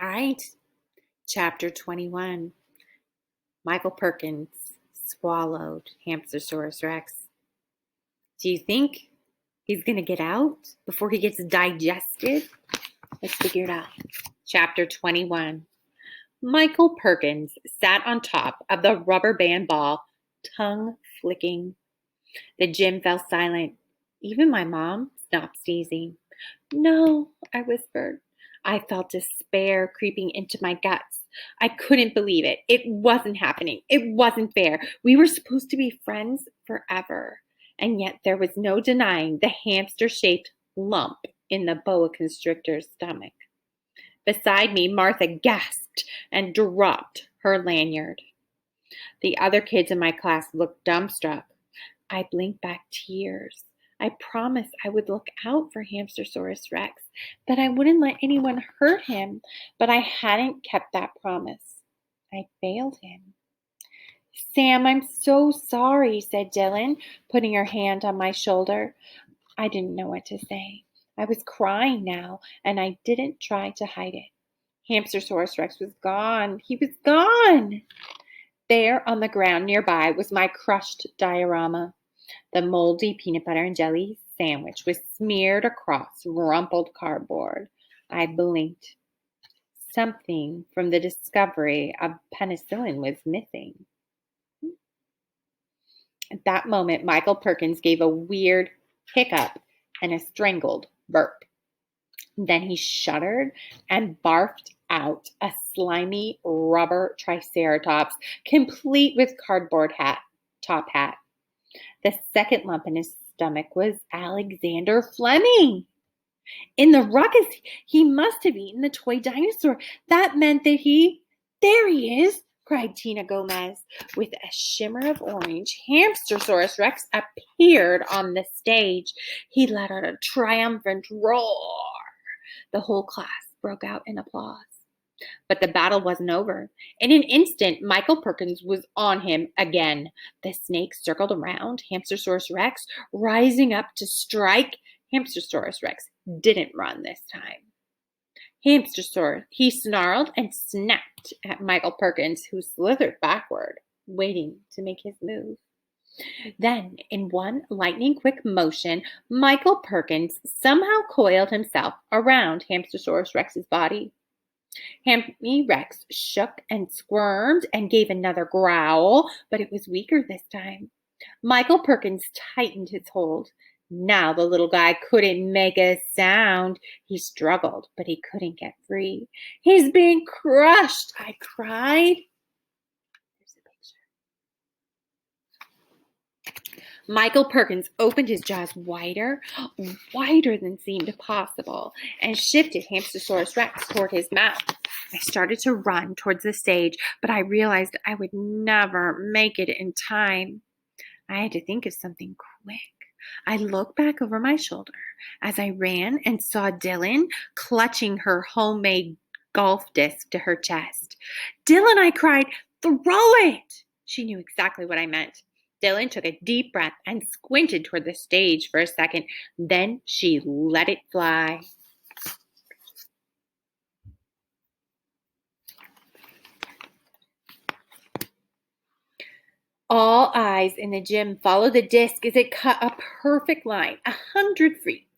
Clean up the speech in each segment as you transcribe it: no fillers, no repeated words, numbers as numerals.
All right, chapter 21. Michael Perkins swallowed Hamster-saurus Rex. Do you think he's going to get out before he gets digested? Let's figure it out. Chapter 21. Michael Perkins sat on top of the rubber band ball, tongue flicking. The gym fell silent. Even my mom stopped sneezing. No, I whispered. I felt despair creeping into my guts. I couldn't believe it. It wasn't happening. It wasn't fair. We were supposed to be friends forever. And yet there was no denying the hamster-shaped lump in the boa constrictor's stomach. Beside me, Martha gasped and dropped her lanyard. The other kids in my class looked dumbstruck. I blinked back tears. I promised I would look out for Hamster-saurus Rex, that I wouldn't let anyone hurt him, but I hadn't kept that promise. I failed him. Sam, I'm so sorry, said Dylan, putting her hand on my shoulder. I didn't know what to say. I was crying now, and I didn't try to hide it. Hamster-saurus Rex was gone. He was gone. There on the ground nearby was my crushed diorama. The moldy peanut butter and jelly sandwich was smeared across rumpled cardboard. I blinked. Something from the discovery of penicillin was missing. At that moment, Michael Perkins gave a weird hiccup and a strangled burp. Then he shuddered and barfed out a slimy rubber triceratops, complete with cardboard top hat. The second lump in his stomach was Alexander Fleming. In the ruckus, he must have eaten the toy dinosaur. That meant that there he is, cried Tina Gomez. With a shimmer of orange, Hamster-saurus Rex appeared on the stage. He let out a triumphant roar. The whole class broke out in applause. But the battle wasn't over. In an instant, Michael Perkins was on him again. The snake circled around Hamster-saurus Rex, rising up to strike. Hamster-saurus Rex didn't run this time. He snarled and snapped at Michael Perkins, who slithered backward, waiting to make his move. Then, in one lightning-quick motion, Michael Perkins somehow coiled himself around Hamster-saurus Rex's body. Hammy Rex shook and squirmed and gave another growl, but it was weaker this time. Michael Perkins tightened his hold. Now the little guy couldn't make a sound. He struggled, but he couldn't get free. He's being crushed, I cried. There's a picture. Michael Perkins opened his jaws wider than seemed possible, and shifted Hamster-saurus Rex toward his mouth. I started to run towards the stage, but I realized I would never make it in time. I had to think of something quick. I looked back over my shoulder as I ran and saw Dylan clutching her homemade golf disc to her chest. Dylan, I cried, throw it! She knew exactly what I meant. Dylan took a deep breath and squinted toward the stage for a second. Then she let it fly. All eyes in the gym followed the disc as it cut a perfect line, 100 feet,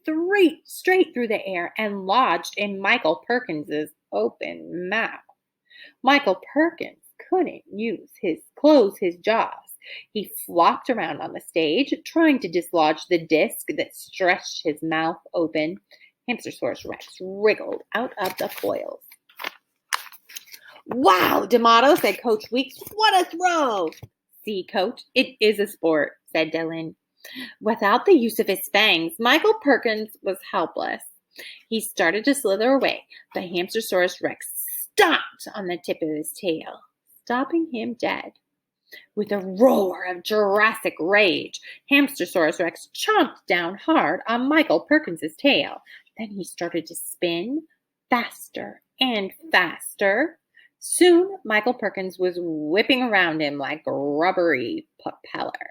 straight through the air, and lodged in Michael Perkins's open mouth. Michael Perkins couldn't close his jaws. He flopped around on the stage, trying to dislodge the disc that stretched his mouth open. Hamster-saurus Rex wriggled out of the coils. Wow, D'Amato, said Coach Weeks. What a throw! See, Coach, it is a sport, said Dylan. Without the use of his fangs, Michael Perkins was helpless. He started to slither away, but Hamster-saurus Rex stomped on the tip of his tail, stopping him dead. With a roar of Jurassic rage, Hamster-saurus Rex chomped down hard on Michael Perkins's tail. Then he started to spin faster and faster. Soon, Michael Perkins was whipping around him like a rubbery propeller.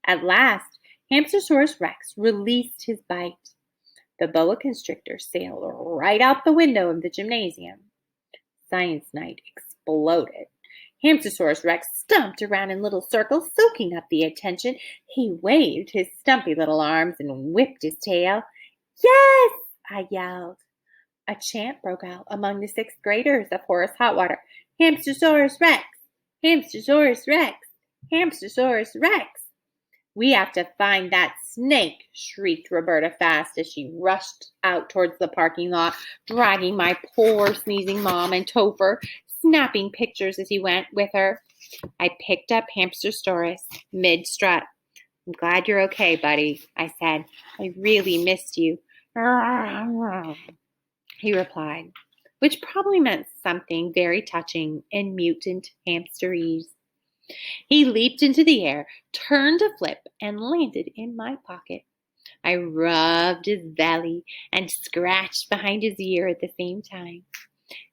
At last, Hamster-saurus Rex released his bite. The boa constrictor sailed right out the window of the gymnasium. science night exploded. Hamster-saurus Rex stomped around in little circles, soaking up the attention. He waved his stumpy little arms and whipped his tail. Yes, I yelled. A chant broke out among the sixth graders of Horace Hotwater. Hamster-saurus Rex! Hamster-saurus Rex! Hamster-saurus Rex! We have to find that snake, shrieked Roberta Fast as she rushed out towards the parking lot, dragging my poor sneezing mom and Topher, snapping pictures as he went with her. I picked up Hamster-saurus mid-strut. I'm glad you're okay, buddy, I said. I really missed you. He replied, which probably meant something very touching in mutant hamsterese. He leaped into the air, turned to flip, and landed in my pocket. I rubbed his belly and scratched behind his ear at the same time.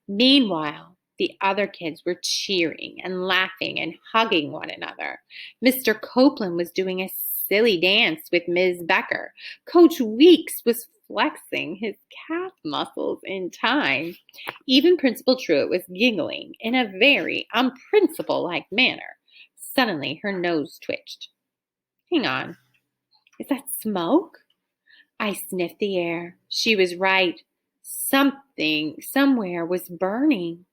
Meanwhile, the other kids were cheering and laughing and hugging one another. Mr. Copeland was doing a silly dance with Ms. Becker. Coach Weeks was flexing his calf muscles in time. Even Principal Truitt was giggling in a very unprinciple-like manner. Suddenly, her nose twitched. Hang on. Is that smoke? I sniffed the air. She was right. Something, somewhere, was burning.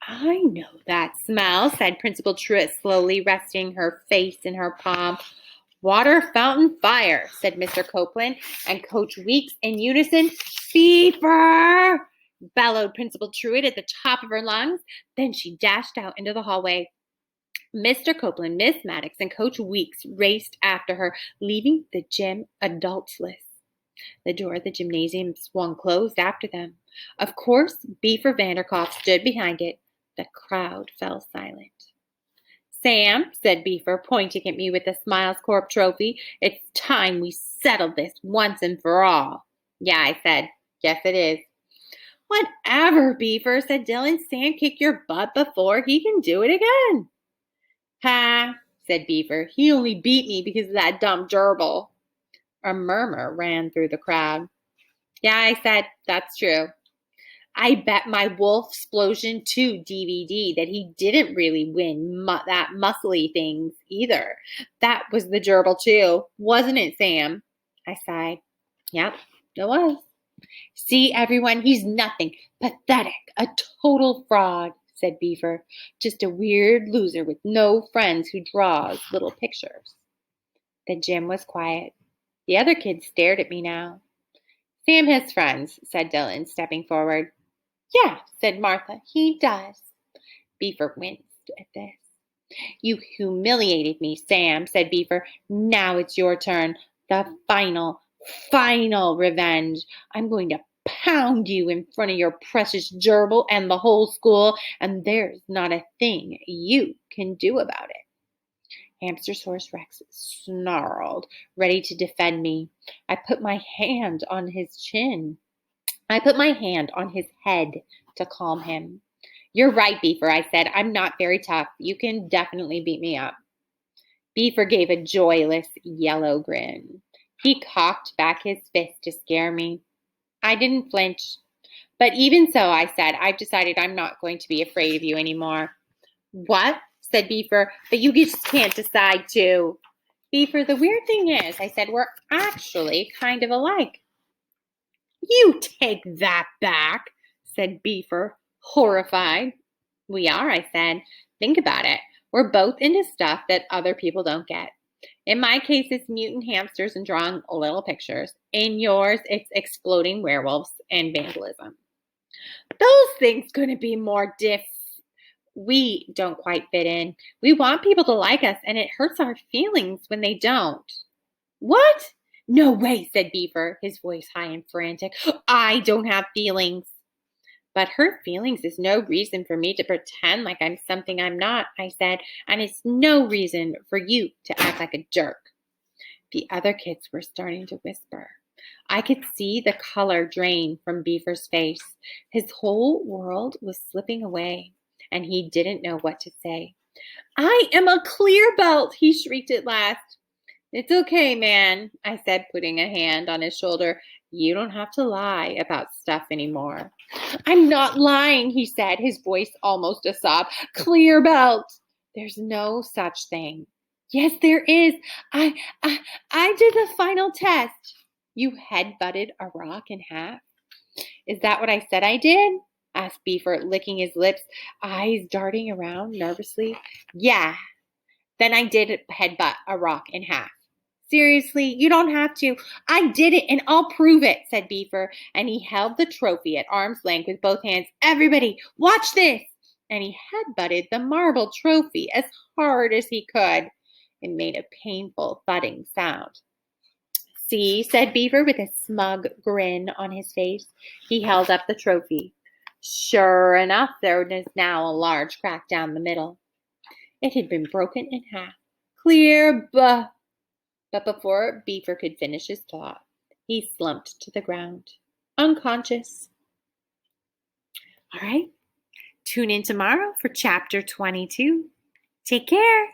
I know that smell, said Principal Truitt, slowly resting her face in her palm. Water fountain fire, said Mr. Copeland, and Coach Weeks in unison. Beaver! Bellowed Principal Truitt at the top of her lungs. Then she dashed out into the hallway. Mr. Copeland, Miss Maddox, and Coach Weeks raced after her, leaving the gym adultless. The door of the gymnasium swung closed after them. Of course, Beaver Vanderkopf stood behind it. The crowd fell silent. Sam, said Beaver, pointing at me with the Smiles Corp trophy, it's time we settled this once and for all. Yeah, I said. Yes, it is. Whatever, Beaver, said Dylan. Sam kicked your butt before. He can do it again. Ha, said Beaver. He only beat me because of that dumb gerbil. A murmur ran through the crowd. Yeah, I said, that's true. I bet my Wolfsplosion 2 DVD that he didn't really win that muscly things either. That was the gerbil too, wasn't it, Sam? I sighed. Yep, it was. See, everyone, he's nothing. Pathetic. A total fraud, said Beaver. Just a weird loser with no friends who draws little pictures. The gym was quiet. The other kids stared at me now. Sam has friends, said Dylan, stepping forward. Yeah, said Martha, he does. Beaver winced at this. You humiliated me, Sam, said Beaver. Now it's your turn. The final revenge. I'm going to pound you in front of your precious gerbil and the whole school, and there's not a thing you can do about it. Hamster-saurus Rex snarled, ready to defend me. I put my hand on his chin. I put my hand on his head to calm him. You're right, Beaver, I said. I'm not very tough. You can definitely beat me up. Beaver gave a joyless yellow grin. He cocked back his fist to scare me. I didn't flinch. But even so, I said, I've decided I'm not going to be afraid of you anymore. What? Said Beaver. But you just can't decide to. Beaver, the weird thing is, I said, we're actually kind of alike. You take that back, said Beaver, horrified. We are, I said. Think about it. We're both into stuff that other people don't get. In my case, it's mutant hamsters and drawing little pictures. In yours, it's exploding werewolves and vandalism. Those things couldn't be more We don't quite fit in. We want people to like us, and it hurts our feelings when they don't. What? No way, said Beaver, his voice high and frantic. I don't have feelings. But hurt feelings is no reason for me to pretend like I'm something I'm not, I said, and it's no reason for you to act like a jerk. The other kids were starting to whisper. I could see the color drain from Beaver's face. His whole world was slipping away, and he didn't know what to say. I am a clear belt, he shrieked at last. It's okay, man, I said, putting a hand on his shoulder. You don't have to lie about stuff anymore. I'm not lying, he said, his voice almost a sob. Clear belt. There's no such thing. Yes, there is. I I did the final test. You head-butted a rock in half. Is that what I said I did? Asked Beaver, licking his lips, eyes darting around nervously. Yeah, then I did headbutt a rock in half. Seriously, you don't have to. I did it and I'll prove it, said Beaver, and he held the trophy at arm's length with both hands. Everybody, watch this! And he headbutted the marble trophy as hard as he could. It made a painful thudding sound. See, said Beaver with a smug grin on his face. He held up the trophy. Sure enough, there was now a large crack down the middle. It had been broken in half. Clear, But before Beaver could finish his thought, he slumped to the ground, unconscious. All right, tune in tomorrow for chapter 22. Take care.